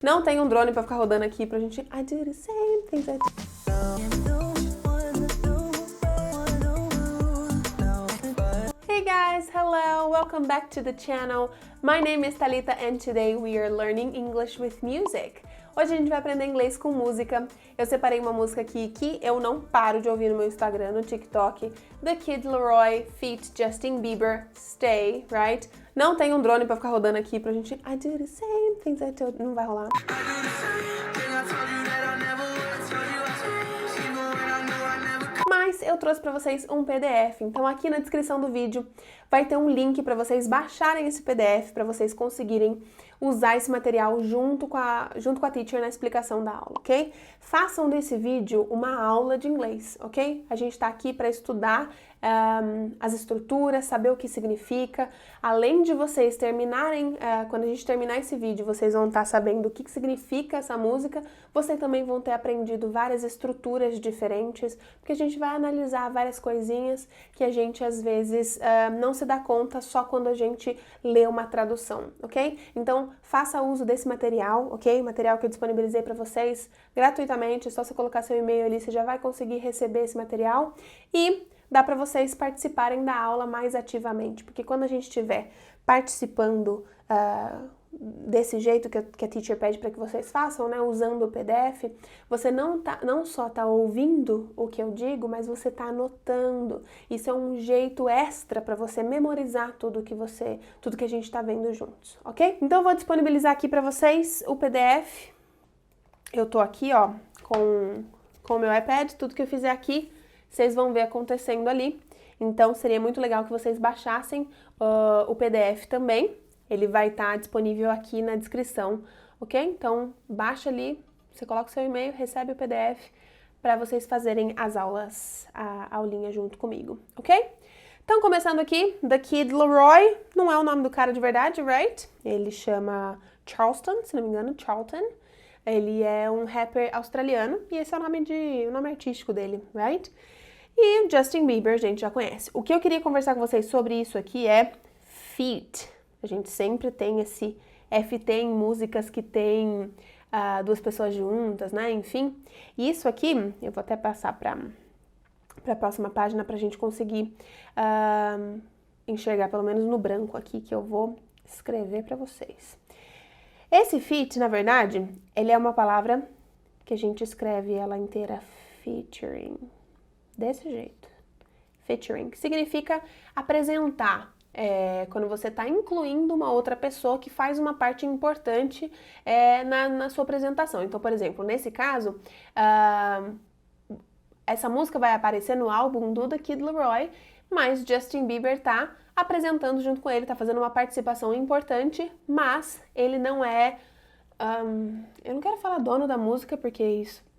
Não tem um drone pra ficar rodando aqui pra gente... I do the same things I do. Hey guys, hello, welcome back to the channel. My name is Thalita and today we are learning English with music. Hoje a gente vai aprender inglês com música. Eu separei uma música aqui que eu não paro de ouvir no meu Instagram, no TikTok. The Kid Laroi feat Justin Bieber, Stay, right? Não tem um drone pra ficar rodando aqui pra gente... I do the same things I do. Não vai rolar. Mas eu trouxe para vocês um PDF, então aqui na descrição do vídeo vai ter um link para vocês baixarem esse PDF, para vocês conseguirem usar esse material junto com a teacher na explicação da aula, ok? Façam desse vídeo uma aula de inglês, ok? A gente está aqui para estudar as estruturas, saber o que significa. Além de vocês terminarem, quando a gente terminar esse vídeo, vocês vão estar sabendo o que significa essa música, vocês também vão ter aprendido várias estruturas diferentes, porque a gente vai analisar várias coisinhas que a gente às vezes não se dá conta só quando a gente lê uma tradução, ok? Então, faça uso desse material, ok? Material que eu disponibilizei para vocês gratuitamente, é só você colocar seu e-mail ali, você já vai conseguir receber esse material e dá para vocês participarem da aula mais ativamente, porque quando a gente estiver participando desse jeito que a teacher pede para que vocês façam, né, usando o PDF, você não só está ouvindo o que eu digo, mas você está anotando. Isso é um jeito extra para você memorizar tudo que a gente está vendo juntos, ok? Então eu vou disponibilizar aqui para vocês o PDF. Eu tô aqui, ó, com o meu iPad, tudo que eu fizer aqui, vocês vão ver acontecendo ali. Então seria muito legal que vocês baixassem o PDF também. Ele vai estar disponível aqui na descrição, ok? Então, baixa ali, você coloca o seu e-mail, recebe o PDF para vocês fazerem as aulas, a aulinha junto comigo, ok? Então, começando aqui, The Kid Laroi, não é o nome do cara de verdade, right? Ele chama Charleston, se não me engano, Charlton. Ele é um rapper australiano e esse é o nome artístico dele, right? E o Justin Bieber, a gente já conhece. O que eu queria conversar com vocês sobre isso aqui é feat. A gente sempre tem esse FT em músicas que tem duas pessoas juntas, né? Enfim. E isso aqui, eu vou até passar para a próxima página para a gente conseguir enxergar, pelo menos no branco aqui, que eu vou escrever para vocês. Esse feat, na verdade, ele é uma palavra que a gente escreve ela inteira featuring. Desse jeito. Featuring, que significa apresentar. Quando você está incluindo uma outra pessoa que faz uma parte importante na sua apresentação. Então, por exemplo, nesse caso, essa música vai aparecer no álbum do The Kid Laroi, mas Justin Bieber está apresentando junto com ele, está fazendo uma participação importante, mas ele não é... eu não quero falar dono da música, porque isso...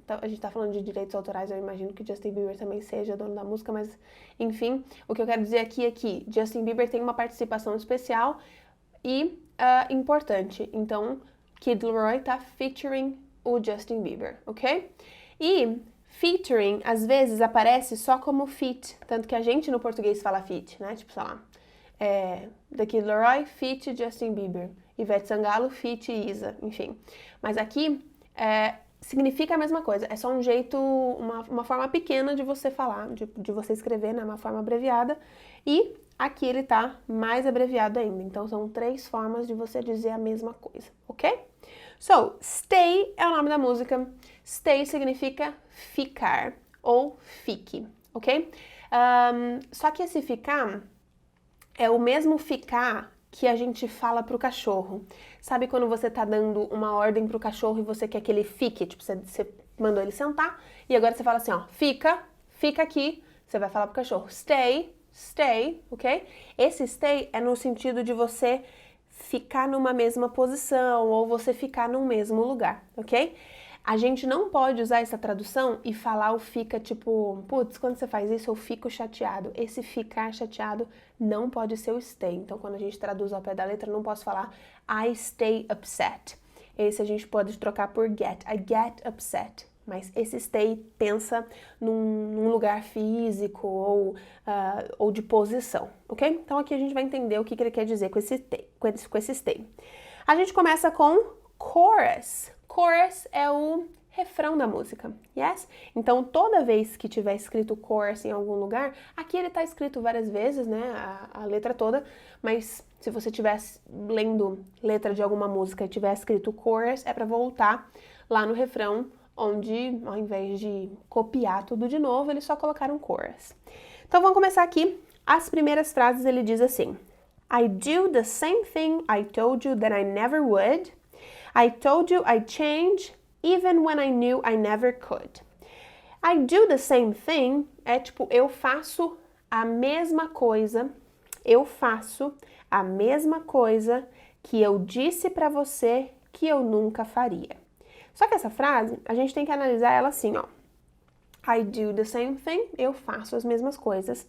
A gente tá falando de direitos autorais, eu imagino que Justin Bieber também seja dono da música, mas enfim, o que eu quero dizer aqui é que Justin Bieber tem uma participação especial e importante. Então, Kid Laroi tá featuring o Justin Bieber, ok? E featuring, às vezes, aparece só como feat, tanto que a gente no português fala feat, né? Tipo, sei lá, The Kid Laroi feat Justin Bieber, Ivete Sangalo feat Isa, enfim. Mas aqui, significa a mesma coisa, é só um jeito, uma forma pequena de você falar, de você escrever, né, uma forma abreviada, e aqui ele tá mais abreviado ainda, então são 3 formas de você dizer a mesma coisa, ok? So, stay é o nome da música, stay significa ficar, ou fique, ok? Só que esse ficar é o mesmo ficar que a gente fala pro cachorro. Sabe quando você tá dando uma ordem pro cachorro e você quer que ele fique? Tipo, você mandou ele sentar e agora você fala assim, ó, fica aqui. Você vai falar pro cachorro, stay, ok? Esse stay é no sentido de você ficar numa mesma posição ou você ficar no mesmo lugar, ok? A gente não pode usar essa tradução e falar o fica tipo, putz, quando você faz isso eu fico chateado. Esse ficar chateado não pode ser o stay. Então, quando a gente traduz ao pé da letra, não posso falar I stay upset. Esse a gente pode trocar por get. I get upset. Mas esse stay pensa num lugar físico ou de posição, ok? Então, aqui a gente vai entender o que ele quer dizer com esse stay. A gente começa com chorus. Chorus é o refrão da música, yes? Então, toda vez que tiver escrito chorus em algum lugar, aqui ele tá escrito várias vezes, né, a letra toda, mas se você estiver lendo letra de alguma música e tiver escrito chorus, é para voltar lá no refrão, onde, ao invés de copiar tudo de novo, eles só colocaram chorus. Então, vamos começar aqui. As primeiras frases, ele diz assim: I do the same thing I told you that I never would. I told you I'd change, even when I knew I never could. I do the same thing é tipo, eu faço a mesma coisa, eu faço a mesma coisa que eu disse pra você que eu nunca faria. Só que essa frase, a gente tem que analisar ela assim, ó. I do the same thing, eu faço as mesmas coisas.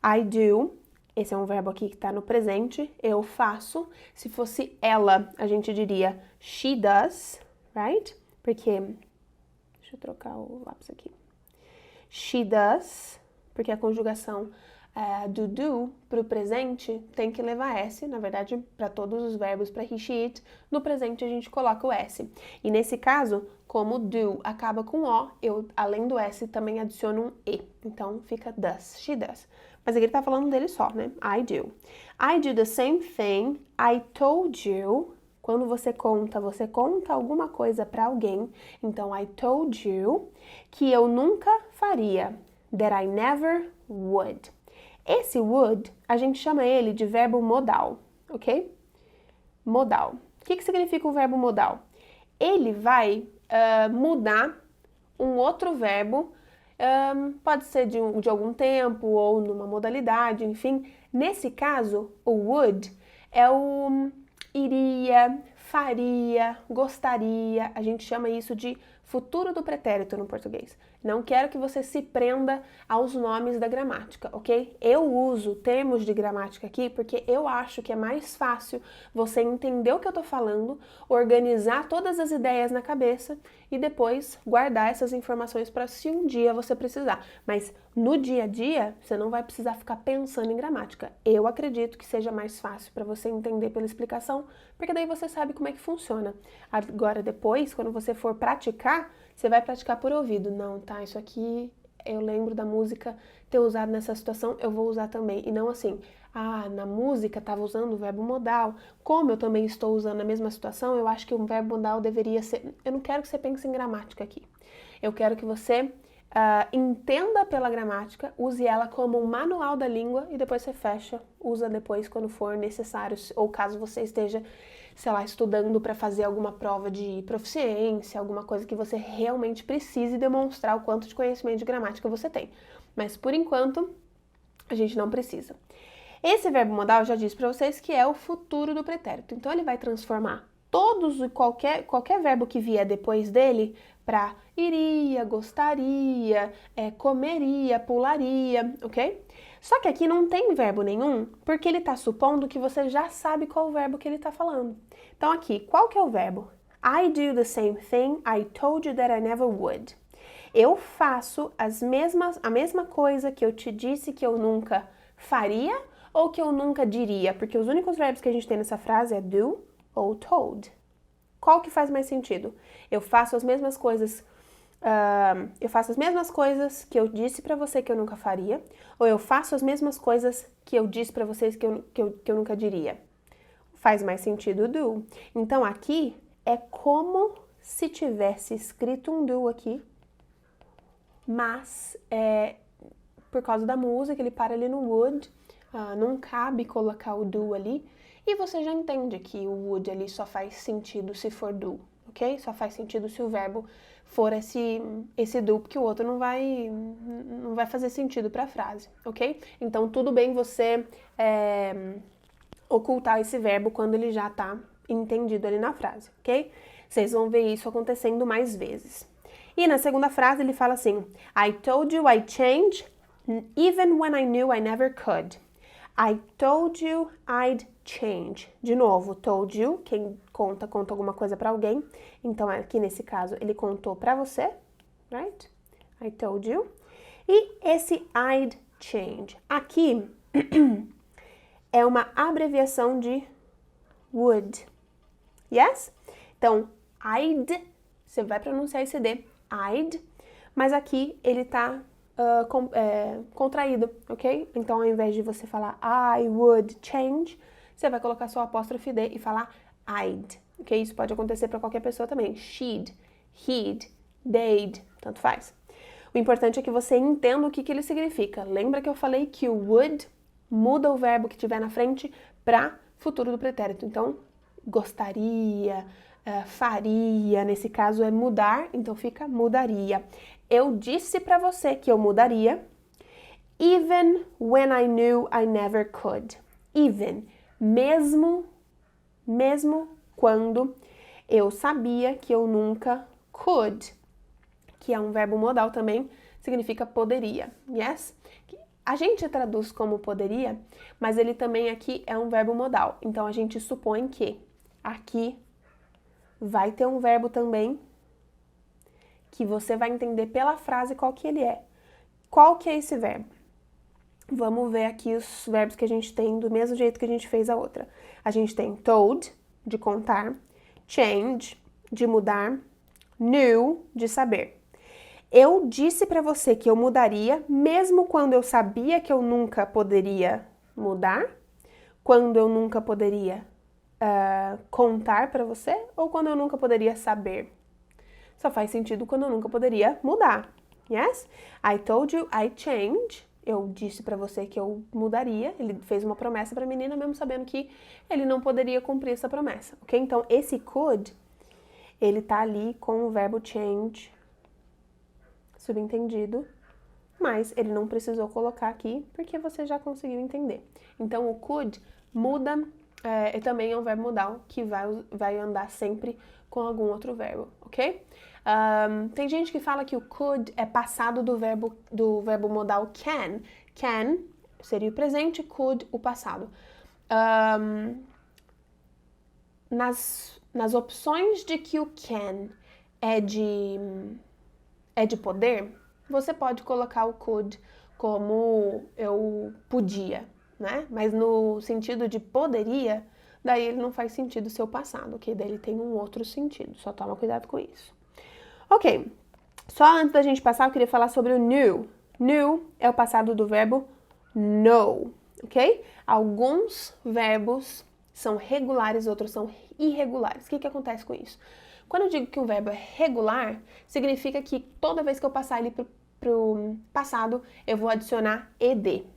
I do, esse é um verbo aqui que tá no presente, eu faço. Se fosse ela, a gente diria she does, right? Porque, deixa eu trocar o lápis aqui. She does, porque a conjugação do para o presente tem que levar S, na verdade, para todos os verbos, para he, she, it, no presente a gente coloca o S. E nesse caso, como do acaba com O, eu, além do S, também adiciono um E. Então, fica does, she does. Mas aqui ele tá falando dele só, né? I do. I do the same thing I told you. Quando você conta alguma coisa para alguém. Então, I told you que eu nunca faria. That I never would. Esse would, a gente chama ele de verbo modal, ok? Modal. O que significa o verbo modal? Ele vai mudar um outro verbo, pode ser de algum tempo ou numa modalidade, enfim. Nesse caso, o would é o iria, faria, gostaria. A gente chama isso de futuro do pretérito no português. Não quero que você se prenda aos nomes da gramática, ok? Eu uso termos de gramática aqui porque eu acho que é mais fácil você entender o que eu tô falando, organizar todas as ideias na cabeça e depois guardar essas informações para se um dia você precisar. Mas no dia a dia, você não vai precisar ficar pensando em gramática. Eu acredito que seja mais fácil para você entender pela explicação, porque daí você sabe como é que funciona. Agora, depois, quando você for praticar, você vai praticar por ouvido. Não, tá, isso aqui eu lembro da música ter usado nessa situação, eu vou usar também. E não assim, na música estava usando o verbo modal, como eu também estou usando na mesma situação, eu acho que o verbo modal deveria ser... Eu não quero que você pense em gramática aqui. Eu quero que você entenda pela gramática, use ela como um manual da língua e depois você fecha, usa depois quando for necessário, ou caso você esteja, sei lá, estudando para fazer alguma prova de proficiência, alguma coisa que você realmente precise demonstrar o quanto de conhecimento de gramática você tem. Mas por enquanto, a gente não precisa. Esse verbo modal já disse para vocês que é o futuro do pretérito. Então ele vai transformar todos e qualquer verbo que vier depois dele para iria, gostaria, comeria, pularia, ok? Só que aqui não tem verbo nenhum, porque ele está supondo que você já sabe qual o verbo que ele está falando. Então aqui, qual que é o verbo? I do the same thing I told you that I never would. Eu faço a mesma coisa que eu te disse que eu nunca faria ou que eu nunca diria, porque os únicos verbos que a gente tem nessa frase é do ou told. Qual que faz mais sentido? Eu faço as mesmas coisas que eu disse pra você que eu nunca faria, ou eu faço as mesmas coisas que eu disse pra vocês que eu nunca diria. Faz mais sentido do. Então aqui é como se tivesse escrito um do aqui, mas por causa da música ele para ali no would, não cabe colocar o do ali. E você já entende que o would ali só faz sentido se for do, ok? Só faz sentido se o verbo for esse do, porque o outro não vai fazer sentido para a frase, ok? Então, tudo bem você ocultar esse verbo quando ele já está entendido ali na frase, ok? Vocês vão ver isso acontecendo mais vezes. E na segunda frase ele fala assim, I told you I'd change, even when I knew I never could. I told you I'd change. De novo, told you, quem conta alguma coisa para alguém. Então, aqui nesse caso, ele contou para você, right? I told you. E esse I'd change. Aqui é uma abreviação de would. Yes? Então, I'd, você vai pronunciar esse D, I'd, mas aqui ele tá contraído, ok? Então, ao invés de você falar I would change, você vai colocar só apóstrofe D e falar I'd, ok? Isso pode acontecer para qualquer pessoa também. She'd, he'd, they'd, tanto faz. O importante é que você entenda o que ele significa. Lembra que eu falei que o would muda o verbo que tiver na frente para futuro do pretérito. Então, gostaria, faria, nesse caso é mudar, então fica mudaria. Eu disse para você que eu mudaria, even when I knew I never could. Even, mesmo quando eu sabia que eu nunca could, que é um verbo modal também, significa poderia, yes? A gente traduz como poderia, mas ele também aqui é um verbo modal. Então, a gente supõe que aqui vai ter um verbo também que você vai entender pela frase qual que ele é. Qual que é esse verbo? Vamos ver aqui os verbos que a gente tem do mesmo jeito que a gente fez a outra. A gente tem told, de contar, change, de mudar, knew, de saber. Eu disse para você que eu mudaria, mesmo quando eu sabia que eu nunca poderia mudar, quando eu nunca poderia contar para você, ou quando eu nunca poderia saber. Só faz sentido quando eu nunca poderia mudar. Yes? I told you I change. Eu disse para você que eu mudaria. Ele fez uma promessa para a menina, mesmo sabendo que ele não poderia cumprir essa promessa. Ok? Então, esse could, ele tá ali com o verbo change subentendido, mas ele não precisou colocar aqui porque você já conseguiu entender. Então, o could muda, também é um verbo modal que vai andar sempre com algum outro verbo, ok? Tem gente que fala que o could é passado do verbo modal can. Can seria o presente, could o passado. Nas opções de que o can é de poder, você pode colocar o could como eu podia, né? Mas no sentido de poderia, daí ele não faz sentido ser o passado, ok? Daí ele tem um outro sentido, só toma cuidado com isso. Ok, só antes da gente passar, eu queria falar sobre o knew. Knew é o passado do verbo know, ok? Alguns verbos são regulares, outros são irregulares. O que acontece com isso? Quando eu digo que um verbo é regular, significa que toda vez que eu passar ele pro passado, eu vou adicionar ed.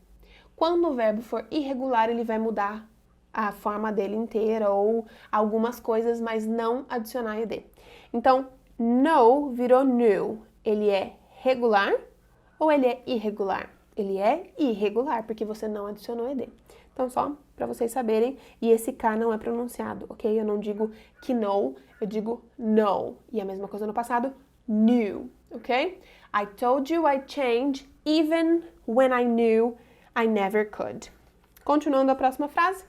Quando o verbo for irregular, ele vai mudar a forma dele inteira ou algumas coisas, mas não adicionar ed. Então, know virou knew. Ele é regular ou ele é irregular? Ele é irregular, porque você não adicionou ed. Então, só para vocês saberem, e esse K não é pronunciado, ok? Eu não digo que know, eu digo no. E a mesma coisa no passado, knew, ok? I told you I'd change even when I knew I never could. Continuando a próxima frase.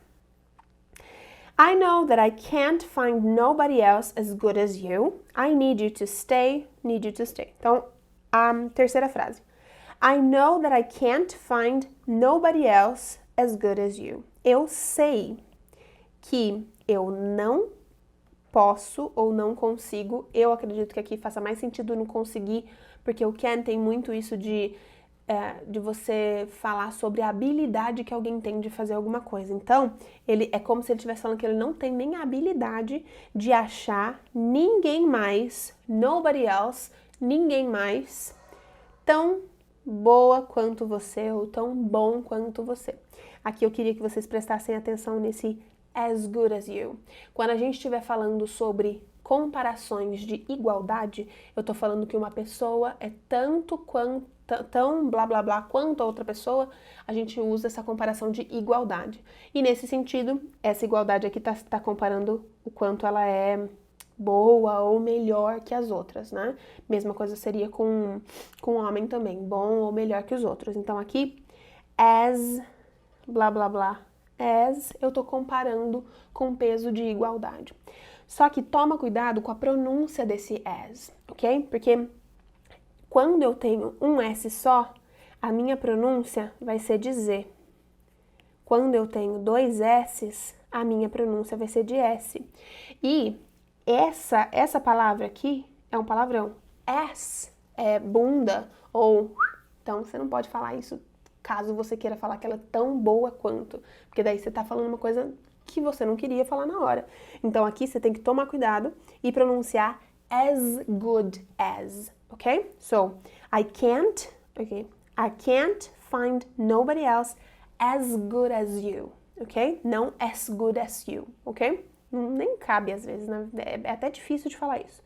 I know that I can't find nobody else as good as you. I need you to stay, need you to stay. Então, a terceira frase. I know that I can't find nobody else as good as you. Eu sei que eu não posso ou não consigo. Eu acredito que aqui faça mais sentido não conseguir, porque o can tem muito isso de você falar sobre a habilidade que alguém tem de fazer alguma coisa. Então, ele é como se ele estivesse falando que ele não tem nem a habilidade de achar ninguém mais, nobody else, ninguém mais tão boa quanto você ou tão bom quanto você. Aqui eu queria que vocês prestassem atenção nesse as good as you. Quando a gente estiver falando sobre comparações de igualdade, eu tô falando que uma pessoa é tanto quanto, tão blá blá blá quanto a outra pessoa, a gente usa essa comparação de igualdade. E nesse sentido, essa igualdade aqui tá comparando o quanto ela é boa ou melhor que as outras, né? Mesma coisa seria com o homem também, bom ou melhor que os outros. Então aqui, as, blá blá blá, as, eu tô comparando com peso de igualdade. Só que toma cuidado com a pronúncia desse as, ok? Porque quando eu tenho um S só, a minha pronúncia vai ser de Z. Quando eu tenho dois S's, a minha pronúncia vai ser de S. E essa palavra aqui é um palavrão. Ass é bunda ou... Então, você não pode falar isso caso você queira falar que ela é tão boa quanto. Porque daí você tá falando uma coisa que você não queria falar na hora. Então, aqui você tem que tomar cuidado e pronunciar as good as, ok? So, I can't find nobody else as good as you, ok? Não as good as you, ok? Nem cabe às vezes, né? É até difícil de falar isso.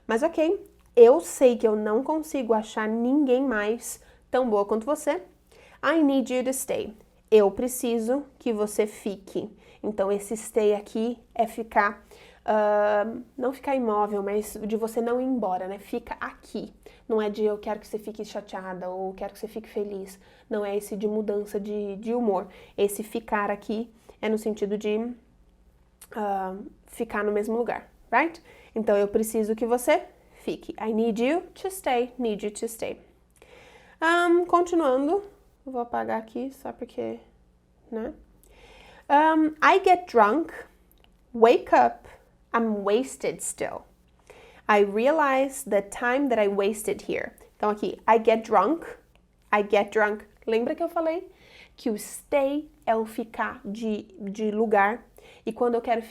Mas ok, eu sei que eu não consigo achar ninguém mais tão boa quanto você. I need you to stay. Eu preciso que você fique. Então, esse stay aqui é ficar, não ficar imóvel, mas de você não ir embora, né? Fica aqui. Não é de eu quero que você fique chateada ou quero que você fique feliz. Não é esse de mudança de humor. Esse ficar aqui é no sentido de ficar no mesmo lugar, right? Então, eu preciso que você fique. I need you to stay, need you to stay. Continuando, vou apagar aqui só porque, né? I get drunk, wake up, I'm wasted still. I realize the time that I wasted here. Então aqui, I get drunk. Lembra que eu falei que o stay é o ficar de lugar? E quando eu quero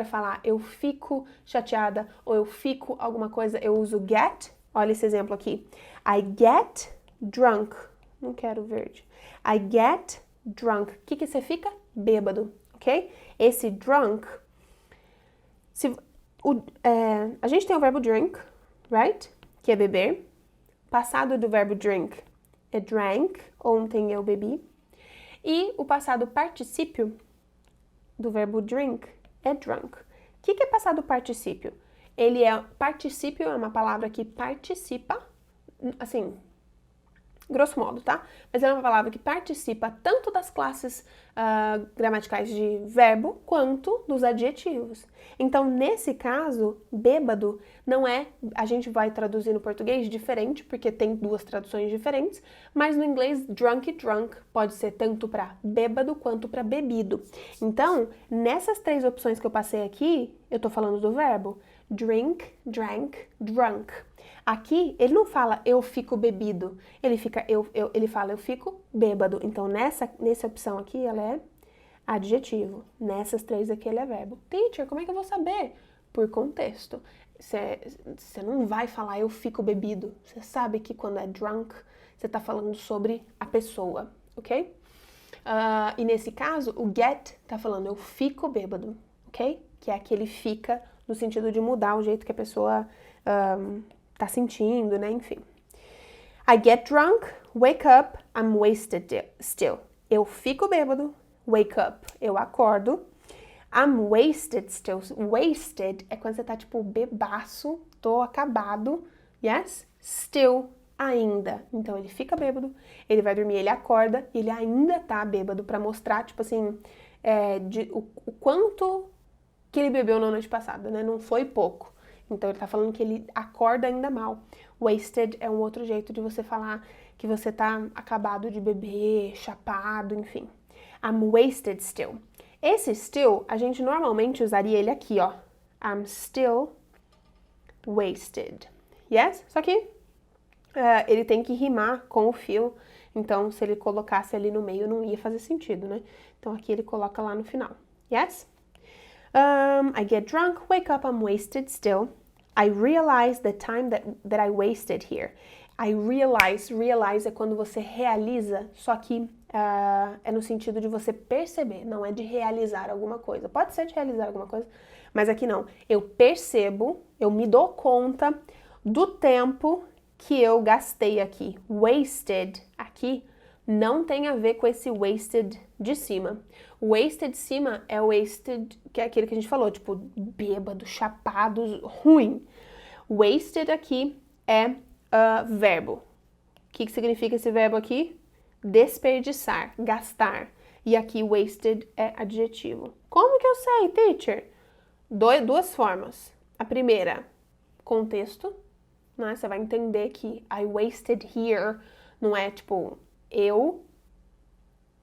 falar eu fico chateada ou eu fico alguma coisa, eu uso get. Olha esse exemplo aqui. I get drunk. Não quero verde. I get drunk. O que você fica? Bêbado, ok? Esse drunk, a gente tem o verbo drink, right? Que é beber. Passado do verbo drink é drank. Ontem eu bebi. E o passado particípio do verbo drink é drunk. O que é passado particípio? Particípio é uma palavra que participa, assim, grosso modo, tá? Mas é uma palavra que participa tanto das classes gramaticais de verbo quanto dos adjetivos. Então, nesse caso, bêbado não é... A gente vai traduzir no português diferente, porque tem duas traduções diferentes, mas no inglês, drunk pode ser tanto para bêbado quanto para bebido. Então, nessas três opções que eu passei aqui, eu tô falando do verbo drink, drank, drunk. Aqui, ele não fala eu fico bebido, ele fala eu fico bêbado. Então, nessa opção aqui, ela é adjetivo. Nessas três aqui, ele é verbo. Teacher, como é que eu vou saber? Por contexto. Você não vai falar eu fico bebido. Você sabe que quando é drunk, você tá falando sobre a pessoa, ok? E nesse caso, o get tá falando eu fico bêbado, ok? Que é aquele fica no sentido de mudar o jeito que a pessoa tá sentindo, né? Enfim. I get drunk, wake up, I'm wasted still. Eu fico bêbado, wake up, eu acordo. I'm wasted still. Wasted é quando você tá tipo bebaço, tô acabado. Yes? Still, ainda. Então ele fica bêbado, ele vai dormir, ele acorda, ele ainda tá bêbado pra mostrar, tipo assim, o quanto que ele bebeu na noite passada, né? Não foi pouco. Então ele tá falando que ele acorda ainda mal. Wasted é um outro jeito de você falar que você tá acabado de beber, chapado, enfim. I'm wasted still. Esse still, a gente normalmente usaria ele aqui, ó. I'm still wasted. Yes? Só que ele tem que rimar com o feel. Então, se ele colocasse ali no meio, não ia fazer sentido, né? Então, aqui ele coloca lá no final. Yes? I get drunk, wake up, I'm wasted still. I realize the time that I wasted here. I realize é quando você realiza, só que é no sentido de você perceber, não é de realizar alguma coisa. Pode ser de realizar alguma coisa, mas aqui não. Eu percebo, eu me dou conta do tempo que eu gastei aqui. Wasted aqui não tem a ver com esse wasted de cima. O wasted de cima é o wasted, que é aquele que a gente falou, tipo, bêbado, chapado, ruim. Wasted aqui é verbo. O que significa esse verbo aqui? Desperdiçar, gastar. E aqui wasted é adjetivo. Como que eu sei, teacher? Duas formas. A primeira, contexto, né? Você vai entender que I wasted here não é tipo eu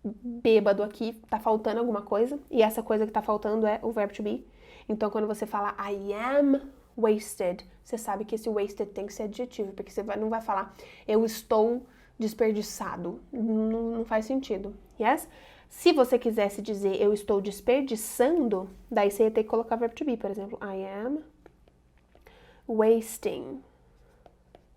bêbado aqui, tá faltando alguma coisa, e essa coisa que tá faltando é o verbo to be. Então, quando você fala I am wasted, você sabe que esse wasted tem que ser adjetivo, porque você não vai falar eu estou desperdiçado. Não faz sentido. Yes? Se você quisesse dizer eu estou desperdiçando, daí você ia ter que colocar verbo to be. Por exemplo, I am wasting.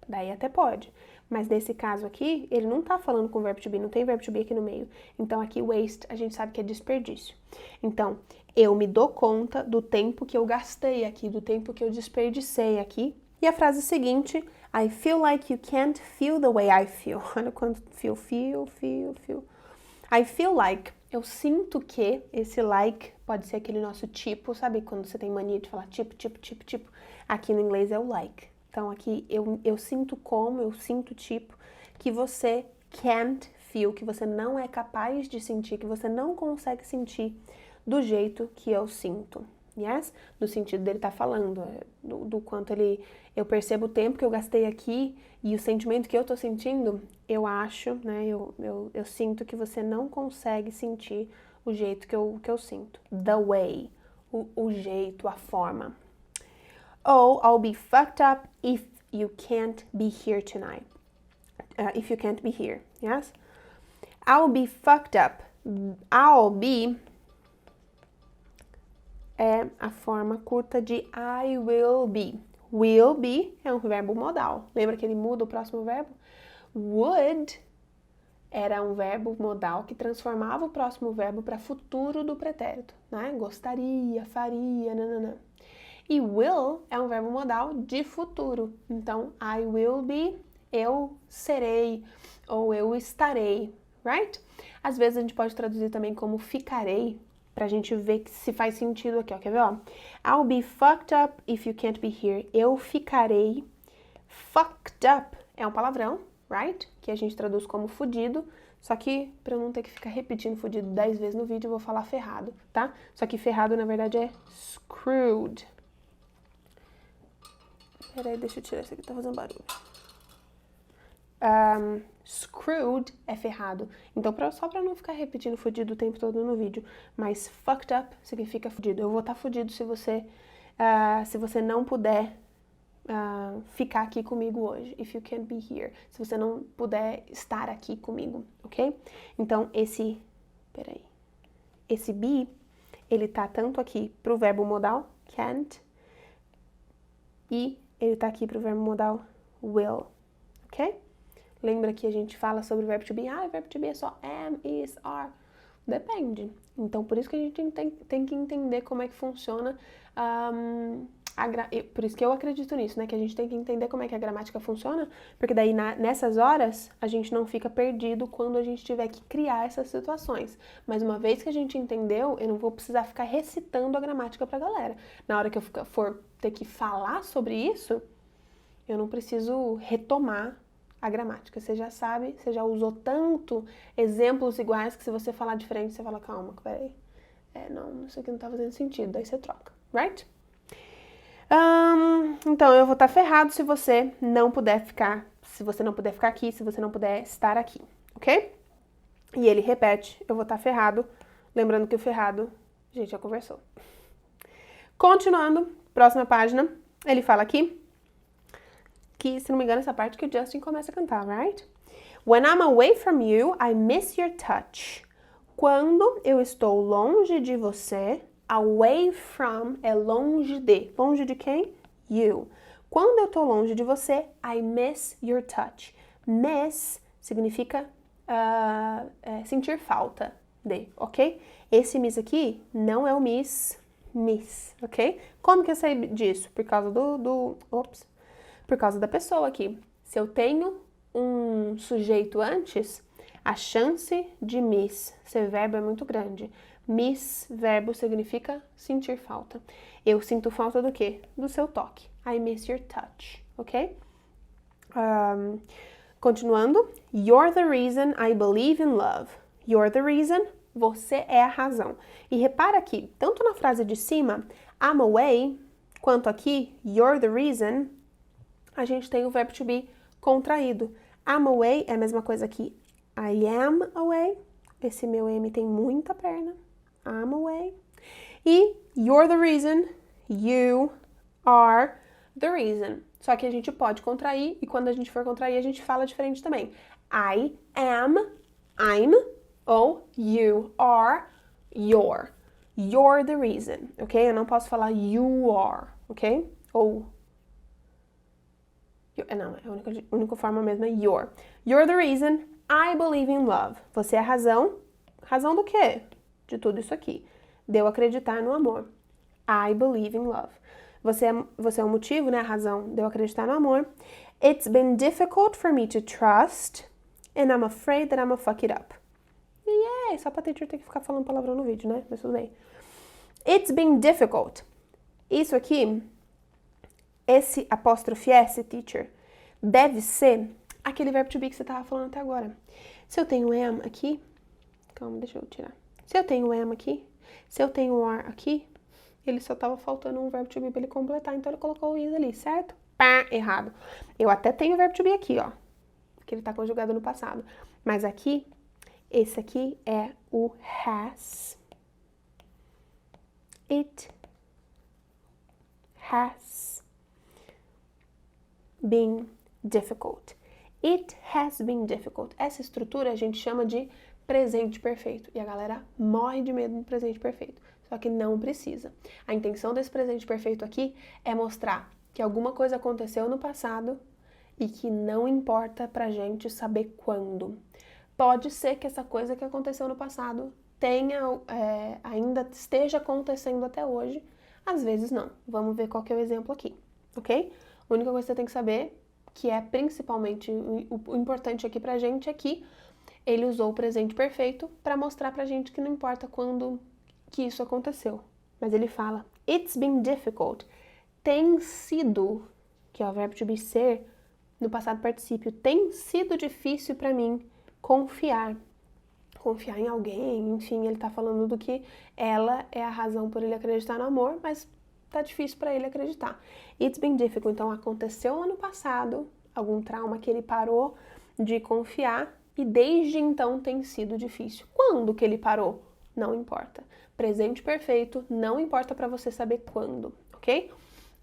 Daí até pode. Mas nesse caso aqui, ele não tá falando com verbo to be, não tem verbo to be aqui no meio. Então aqui waste, a gente sabe que é desperdício. Então, eu me dou conta do tempo que eu gastei aqui, do tempo que eu desperdicei aqui. E a frase seguinte, I feel like you can't feel the way I feel. Olha quando feel. I feel like, eu sinto que, esse like pode ser aquele nosso tipo, sabe? Quando você tem mania de falar tipo. Aqui no inglês é o like. Então aqui eu sinto tipo, que você can't feel, que você não é capaz de sentir, que você não consegue sentir do jeito que eu sinto. Yes? No sentido dele estar falando, do quanto eu percebo o tempo que eu gastei aqui e o sentimento que eu tô sentindo, eu acho, né, eu sinto que você não consegue sentir o jeito que eu sinto. The way, o jeito, a forma. Ou, I'll be fucked up if you can't be here tonight. If you can't be here, yes? I'll be fucked up. I'll be é a forma curta de I will be. Will be é um verbo modal. Lembra que ele muda o próximo verbo? Would era um verbo modal que transformava o próximo verbo para futuro do pretérito, né? Gostaria, faria, nananã. E will é um verbo modal de futuro. Então, I will be, eu serei, ou eu estarei, right? Às vezes a gente pode traduzir também como ficarei, pra gente ver se faz sentido aqui, ó. Quer ver, ó? I'll be fucked up if you can't be here. Eu ficarei. Fucked up é um palavrão, right? Que a gente traduz como fudido. Só que, pra eu não ter que ficar repetindo fudido 10 vezes no vídeo, eu vou falar ferrado, tá? Só que ferrado, na verdade, é screwed. Peraí, deixa eu tirar isso aqui, tá fazendo barulho. Screwed é ferrado. Então, só pra não ficar repetindo fudido o tempo todo no vídeo. Mas fucked up significa fudido. Eu vou estar fudido se você não puder ficar aqui comigo hoje. If you can't be here. Se você não puder estar aqui comigo, ok? Então, esse be, ele tá tanto aqui pro verbo modal, can't, e ele tá aqui pro verbo modal, will, ok? Lembra que a gente fala sobre o verbo to be? O verbo to be é só am, is, are. Depende. Então, por isso que a gente tem que entender como é que funciona. Por isso que eu acredito nisso, né? Que a gente tem que entender como é que a gramática funciona. Porque daí, nessas horas, a gente não fica perdido quando a gente tiver que criar essas situações. Mas uma vez que a gente entendeu, eu não vou precisar ficar recitando a gramática pra galera. Na hora que eu for ter que falar sobre isso, eu não preciso retomar a gramática. Você já sabe, você já usou tanto exemplos iguais que se você falar diferente, você fala, calma, peraí. Não, isso aqui não tá fazendo sentido. Daí você troca, right? Então, eu vou estar ferrado se você não puder ficar aqui, se você não puder estar aqui, ok? E ele repete, eu vou estar ferrado. Lembrando que o ferrado, a gente já conversou. Continuando, próxima página, ele fala aqui, que, se não me engano, essa parte que o Justin começa a cantar, right? When I'm away from you, I miss your touch. Quando eu estou longe de você, away from é longe de. Longe de quem? You. Quando eu tô longe de você, I miss your touch. Miss significa sentir falta de, ok? Esse miss aqui não é o miss, ok? Como que eu sei disso? Por causa por causa da pessoa aqui. Se eu tenho um sujeito antes, a chance de miss ser verbo é muito grande. Miss, verbo, significa sentir falta. Eu sinto falta do quê? Do seu toque. I miss your touch, ok? Continuando. You're the reason I believe in love. You're the reason, você é a razão. E repara aqui, tanto na frase de cima, I'm away, quanto aqui, you're the reason, a gente tem o verbo to be contraído. I'm away é a mesma coisa que I am away. Esse meu M tem muita perna. I'm away. E you're the reason You are the reason. Só que a gente pode contrair, e quando a gente for contrair, a gente fala diferente também. I am, I'm, ou you are, you're. You're the reason, ok? Eu não posso falar you are, ok? Ou... Não, a única forma mesmo é you're. You're the reason I believe in love. Você é a razão. Razão do quê? De tudo isso aqui. De eu acreditar no amor. I believe in love. Você é o motivo, né? A razão de eu acreditar no amor. It's been difficult for me to trust and I'm afraid that I'm gonna fuck it up. Yay! Só pra teacher ter que ficar falando palavrão no vídeo, né? Mas tudo bem. It's been difficult. Isso aqui, esse apóstrofe S, teacher, deve ser aquele verbo to be que você tava falando até agora. Se eu tenho am aqui, calma, deixa eu tirar. Se eu tenho am aqui, se eu tenho are aqui, ele só tava faltando um verbo to be pra ele completar, então ele colocou o is ali, certo? Pá, errado. Eu até tenho o verbo to be aqui, ó, que ele tá conjugado no passado. Mas aqui, esse aqui é o has. It has been difficult. It has been difficult. Essa estrutura a gente chama de presente perfeito. E a galera morre de medo do presente perfeito. Só que não precisa. A intenção desse presente perfeito aqui é mostrar que alguma coisa aconteceu no passado e que não importa pra gente saber quando. Pode ser que essa coisa que aconteceu no passado ainda esteja acontecendo até hoje. Às vezes não. Vamos ver qual que é o exemplo aqui, ok? A única coisa que você tem que saber, que é principalmente o importante aqui pra gente, é que ele usou o presente perfeito para mostrar pra gente que não importa quando que isso aconteceu. Mas ele fala, it's been difficult. Tem sido, que é o verbo to be ser, no passado particípio, tem sido difícil pra mim confiar em alguém, enfim, ele tá falando do que ela é a razão por ele acreditar no amor, mas tá difícil pra ele acreditar. It's been difficult, então aconteceu ano passado, algum trauma que ele parou de confiar e desde então tem sido difícil. Quando que ele parou? Não importa. Presente perfeito, não importa pra você saber quando, ok?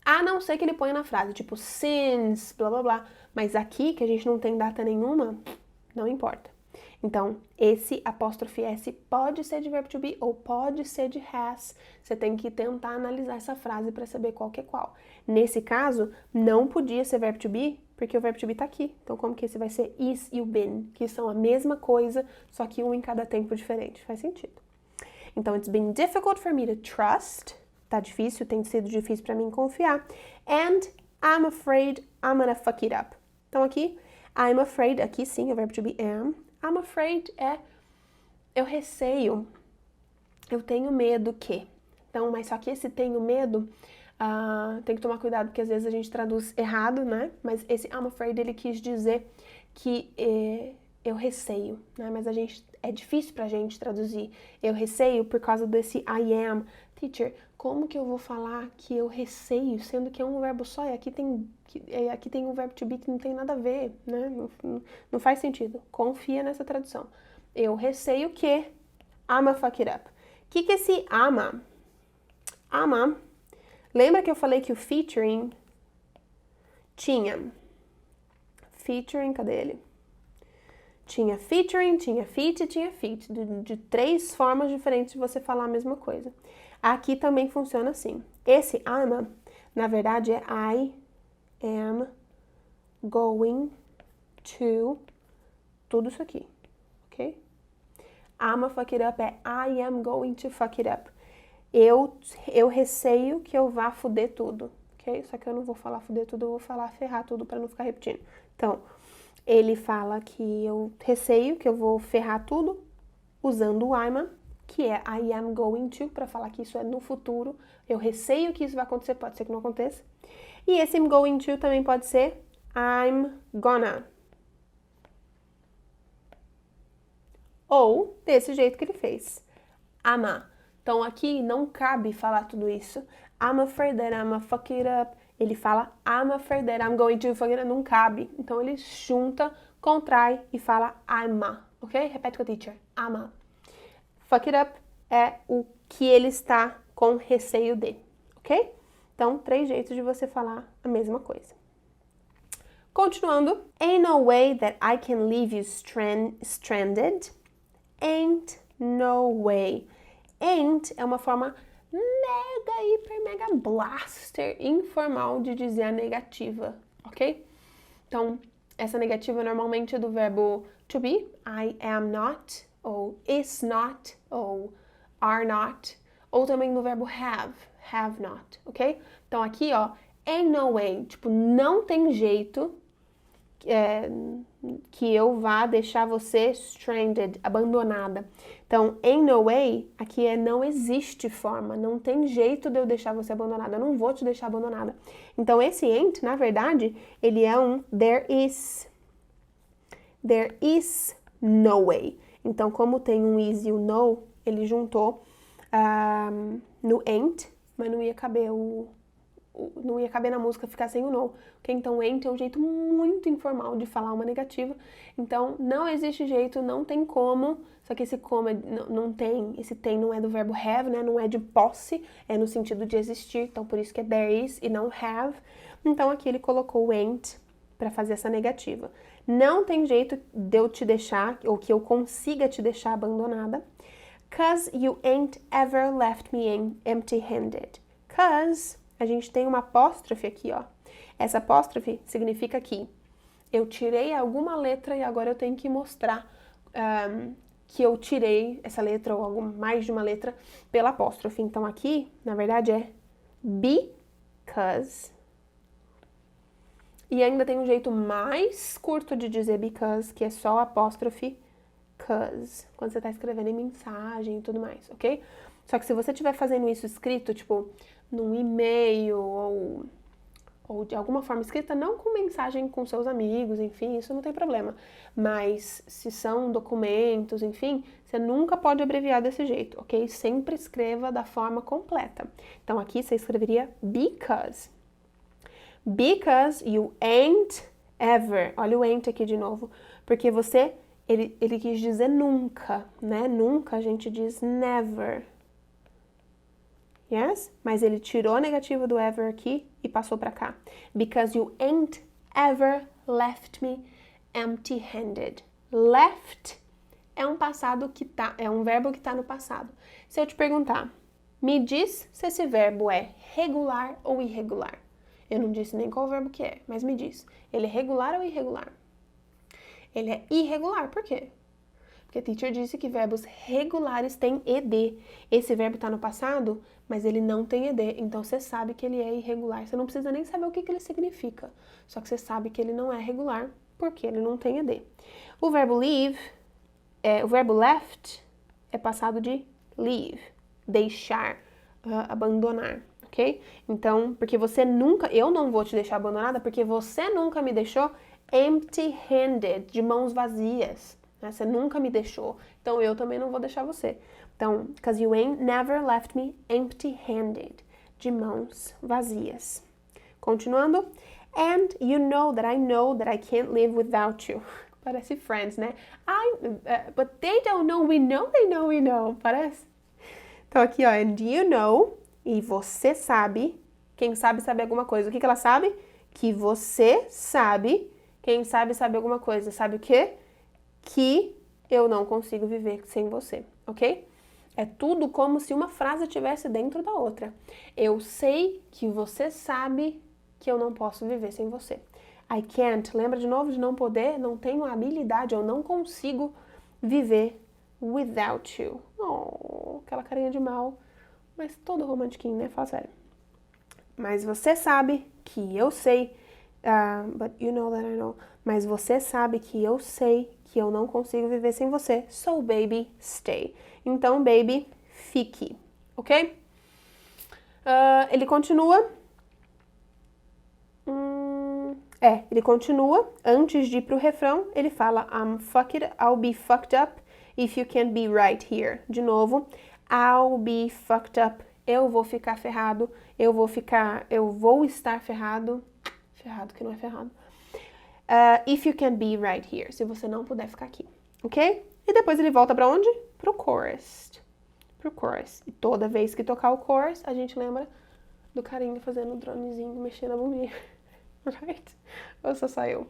A não ser que ele ponha na frase, tipo since, blá blá blá, mas aqui que a gente não tem data nenhuma, não importa. Então, esse apóstrofe S pode ser de verbo to be ou pode ser de has. Você tem que tentar analisar essa frase para saber qual que é qual. Nesse caso, não podia ser verbo to be, porque o verbo to be tá aqui. Então, como que esse vai ser is e o been, que são a mesma coisa, só que um em cada tempo diferente. Faz sentido. Então, it's been difficult for me to trust. Tá difícil, tem sido difícil para mim confiar. And I'm afraid I'm gonna fuck it up. Então, aqui, I'm afraid, aqui sim, o verbo to be am. I'm afraid é eu receio, eu tenho medo que. Então, mas só que esse tenho medo, tem que tomar cuidado porque às vezes a gente traduz errado, né? Mas esse I'm afraid ele quis dizer que eu receio, né? Mas é difícil pra gente traduzir eu receio por causa desse I am. Teacher, como que eu vou falar que eu receio, sendo que é um verbo só e aqui tem um verbo to be que não tem nada a ver, né? Não faz sentido. Confia nessa tradução. Eu receio que I'ma fuck it up. O que é esse ama? Ama, lembra que eu falei que o featuring tinha featuring, cadê ele? Tinha featuring, tinha feat e tinha feat, de 3 formas diferentes de você falar a mesma coisa. Aqui também funciona assim. Esse I'm, na verdade, é I am going to tudo isso aqui, ok? I'ma fuck it up é I am going to fuck it up. Eu receio que eu vá fuder tudo, ok? Só que eu não vou falar fuder tudo, eu vou falar ferrar tudo para não ficar repetindo. Então, ele fala que eu receio que eu vou ferrar tudo usando o I'm, que é I am going to, para falar que isso é no futuro. Eu receio que isso vai acontecer, pode ser que não aconteça. E esse I'm going to também pode ser I'm gonna. Ou desse jeito que ele fez. Ama. Então aqui não cabe falar tudo isso. I'm afraid that I'm gonna fuck it up. Ele fala I'm afraid that I'm going to fuck it up. Não cabe. Então ele junta, contrai e fala I'ma. Ok? Repete com a teacher. I'ma. Fuck it up é o que ele está com receio de. Ok? Então, 3 jeitos de você falar a mesma coisa. Continuando. Ain't no way that I can leave you stranded. Ain't no way. Ain't é uma forma mega, hiper, mega blaster informal de dizer a negativa, ok? Então, essa negativa normalmente é do verbo to be, I am not, ou is not, ou are not, ou também do verbo have not, ok? Então aqui, ó, ain't no way, tipo, não tem jeito que eu vá deixar você stranded, abandonada. Então, ain't no way, aqui é não existe forma, não tem jeito de eu deixar você abandonada, eu não vou te deixar abandonada. Então, esse ain't, na verdade, ele é um there is no way. Então, como tem um is e o no, ele juntou no ain't, mas não ia caber não ia caber na música ficar sem o no. Okay? Então, ain't é um jeito muito informal de falar uma negativa. Então, não existe jeito, não tem como. Só que esse como não tem, esse tem não é do verbo have, né? Não é de posse, é no sentido de existir. Então, por isso que é there is e não have. Então, aqui ele colocou o ain't para fazer essa negativa. Não tem jeito de eu te deixar, ou que eu consiga te deixar abandonada. 'Cause you ain't ever left me empty-handed. 'Cause a gente tem uma apóstrofe aqui, ó. Essa apóstrofe significa que eu tirei alguma letra e agora eu tenho que mostrar que eu tirei essa letra ou mais de uma letra pela apóstrofe. Então aqui, na verdade, é because. E ainda tem um jeito mais curto de dizer because, que é só a apóstrofe 'cause, quando você está escrevendo em mensagem e tudo mais, ok? Só que se você estiver fazendo isso escrito, tipo, num e-mail ou de alguma forma escrita, não com mensagem com seus amigos, enfim, isso não tem problema. Mas se são documentos, enfim, você nunca pode abreviar desse jeito, ok? Sempre escreva da forma completa. Então aqui você escreveria because. Because you ain't ever. Olha o ain't aqui de novo. Porque ele quis dizer nunca, né? Nunca a gente diz never. Yes? Mas ele tirou a negativa do ever aqui e passou para cá. Because you ain't ever left me empty-handed. Left é um passado é um verbo que tá no passado. Se eu te perguntar, me diz se esse verbo é regular ou irregular. Eu não disse nem qual verbo que é, mas me diz. Ele é regular ou irregular? Ele é irregular, por quê? Porque a teacher disse que verbos regulares têm ed. Esse verbo está no passado, mas ele não tem ed. Então você sabe que ele é irregular. Você não precisa nem saber o que ele significa. Só que você sabe que ele não é regular, porque ele não tem ed. O verbo leave, o verbo left é passado de leave, deixar, abandonar. Ok? Então, porque eu não vou te deixar abandonada, porque você nunca me deixou empty-handed, de mãos vazias. Né? Você nunca me deixou, então eu também não vou deixar você. Então, 'cause you ain't never left me empty-handed, de mãos vazias. Continuando. And you know that I can't live without you. Parece Friends, né? But they don't know, we know. Parece? Então aqui, ó, and you know, e você sabe, quem sabe alguma coisa. O que ela sabe? Que você sabe, quem sabe alguma coisa. Sabe o quê? Que eu não consigo viver sem você, ok? É tudo como se uma frase estivesse dentro da outra. Eu sei que você sabe que eu não posso viver sem você. I can't, lembra de novo de não poder? Não tenho a habilidade, eu não consigo viver without you. Oh, aquela carinha de mal. Mas todo romantiquinho, né? Fala sério. Mas você sabe que eu sei, but you know that I know. Mas você sabe que eu sei que eu não consigo viver sem você. So, baby, stay. Então, baby, fique. Ok? Ele continua. Ele continua. Antes de ir pro refrão, ele fala I'll be fucked up if you can't be right here. De novo. I'll be fucked up. Eu vou ficar ferrado. Eu vou estar ferrado. Ferrado que não é ferrado. If you can be right here. Se você não puder ficar aqui. Ok? E depois ele volta pra onde? Pro chorus. E toda vez que tocar o chorus, a gente lembra do carinha fazendo o dronezinho, mexendo a bombinha, right? Ou só eu?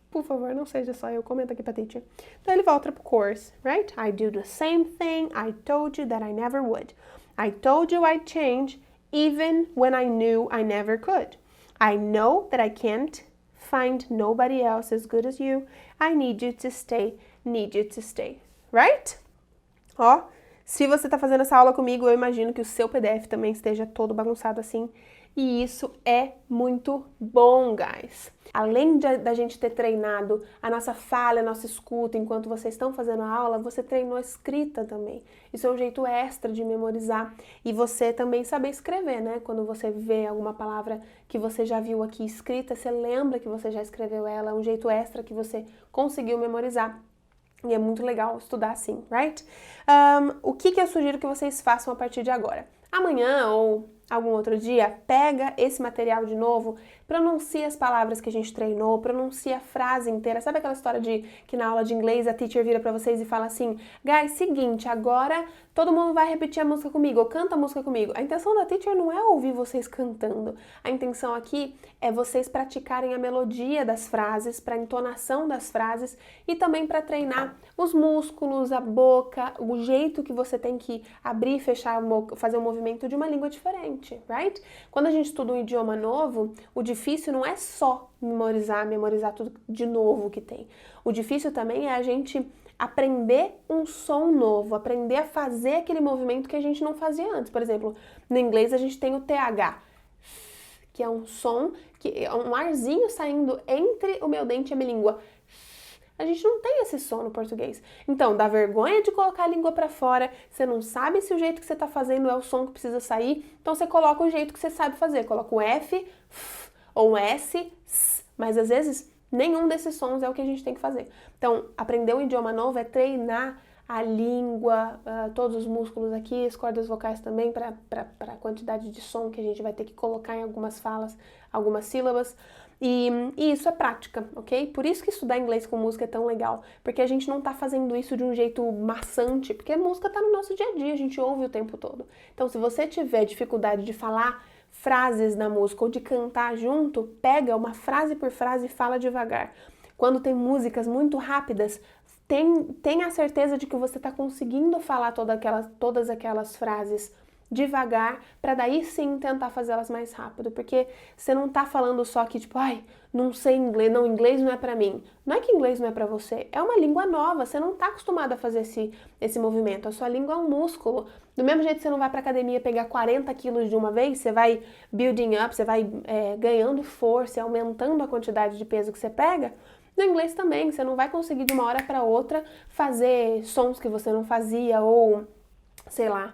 Por favor, não seja só eu, comenta aqui pra teacher. Então ele volta pro course, right? I do the same thing I told you that I never would. I told you I'd change even when I knew I never could. I know that I can't find nobody else as good as you. I need you to stay, right? Ó, se você tá fazendo essa aula comigo, eu imagino que o seu PDF também esteja todo bagunçado assim. E isso é muito bom, guys. Além da gente ter treinado a nossa fala, a nossa escuta enquanto vocês estão fazendo a aula, você treinou a escrita também. Isso é um jeito extra de memorizar. E você também saber escrever, né? Quando você vê alguma palavra que você já viu aqui escrita, você lembra que você já escreveu ela, é um jeito extra que você conseguiu memorizar. E é muito legal estudar assim, right? O que eu sugiro que vocês façam a partir de agora? Amanhã ou algum outro dia, pega esse material de novo, pronuncia as palavras que a gente treinou, pronuncia a frase inteira. Sabe aquela história de que na aula de inglês a teacher vira pra vocês e fala assim: guys, seguinte, agora todo mundo vai repetir a música comigo, ou canta a música comigo. A intenção da teacher não é ouvir vocês cantando. A intenção aqui é vocês praticarem a melodia das frases, para entonação das frases e também para treinar os músculos, a boca, o jeito que você tem que abrir e fechar, fazer um movimento de uma língua diferente, right? Quando a gente estuda um idioma novo, o difícil não é só memorizar tudo de novo que tem. O difícil também é a gente aprender um som novo, aprender a fazer aquele movimento que a gente não fazia antes. Por exemplo, no inglês a gente tem o TH, que é um som, que é um arzinho saindo entre o meu dente e a minha língua. A gente não tem esse som no português. Então, dá vergonha de colocar a língua pra fora, você não sabe se o jeito que você tá fazendo é o som que precisa sair, então você coloca o jeito que você sabe fazer. Coloca um F, ou um S, mas às vezes nenhum desses sons é o que a gente tem que fazer. Então, aprender um idioma novo é treinar a língua, todos os músculos aqui, as cordas vocais também, para a quantidade de som que a gente vai ter que colocar em algumas falas, algumas sílabas. E isso é prática, ok? Por isso que estudar inglês com música é tão legal, porque a gente não tá fazendo isso de um jeito maçante, porque a música tá no nosso dia a dia, a gente ouve o tempo todo. Então, se você tiver dificuldade de falar frases na música ou de cantar junto, pega uma frase por frase e fala devagar. Quando tem músicas muito rápidas, tenha a certeza de que você está conseguindo falar todas aquelas frases devagar, para daí sim tentar fazê-las mais rápido, porque você não tá falando só que tipo, ai, não sei inglês, não, inglês não é para mim. Não é que inglês não é para você, é uma língua nova, você não tá acostumado a fazer esse movimento, a sua língua é um músculo. Do mesmo jeito que você não vai pra academia pegar 40 quilos de uma vez, você vai building up, você vai ganhando força, aumentando a quantidade de peso que você pega. No inglês também, você não vai conseguir de uma hora para outra fazer sons que você não fazia ou, sei lá,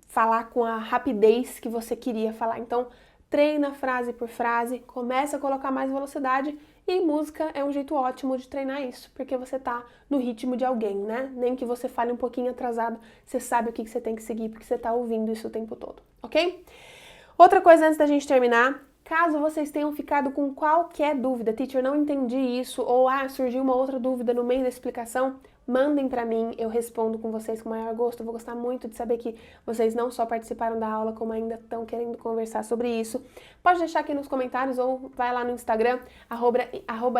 falar com a rapidez que você queria falar. Então, treina frase por frase, começa a colocar mais velocidade e música é um jeito ótimo de treinar isso, porque você tá no ritmo de alguém, né? Nem que você fale um pouquinho atrasado, você sabe o que você tem que seguir, porque você tá ouvindo isso o tempo todo, ok? Outra coisa antes da gente terminar, caso vocês tenham ficado com qualquer dúvida, teacher, não entendi isso, ou surgiu uma outra dúvida no meio da explicação, mandem pra mim, eu respondo com vocês com o maior gosto. Eu vou gostar muito de saber que vocês não só participaram da aula, como ainda estão querendo conversar sobre isso. Pode deixar aqui nos comentários ou vai lá no Instagram,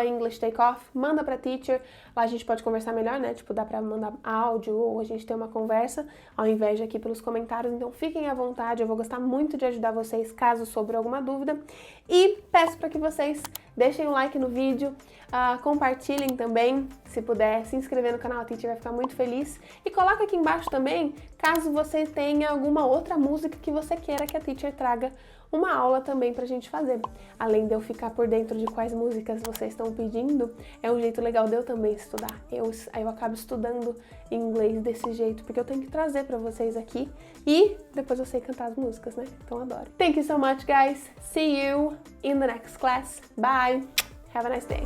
@EnglishTakeoff, manda pra teacher, lá a gente pode conversar melhor, né? Tipo, dá pra mandar áudio ou a gente ter uma conversa, ao invés de aqui pelos comentários. Então fiquem à vontade, eu vou gostar muito de ajudar vocês caso sobre alguma dúvida. E peço para que vocês deixem um like no vídeo, compartilhem também, se puder, se inscrever no canal, a teacher vai ficar muito feliz. E coloca aqui embaixo também, caso você tenha alguma outra música que você queira que a teacher traga uma aula também pra gente fazer. Além de eu ficar por dentro de quais músicas vocês estão pedindo, é um jeito legal de eu também estudar. Aí eu acabo estudando inglês desse jeito, porque eu tenho que trazer pra vocês aqui e depois eu sei cantar as músicas, né? Então adoro. Thank you so much, guys. See you in the next class. Bye. Have a nice day.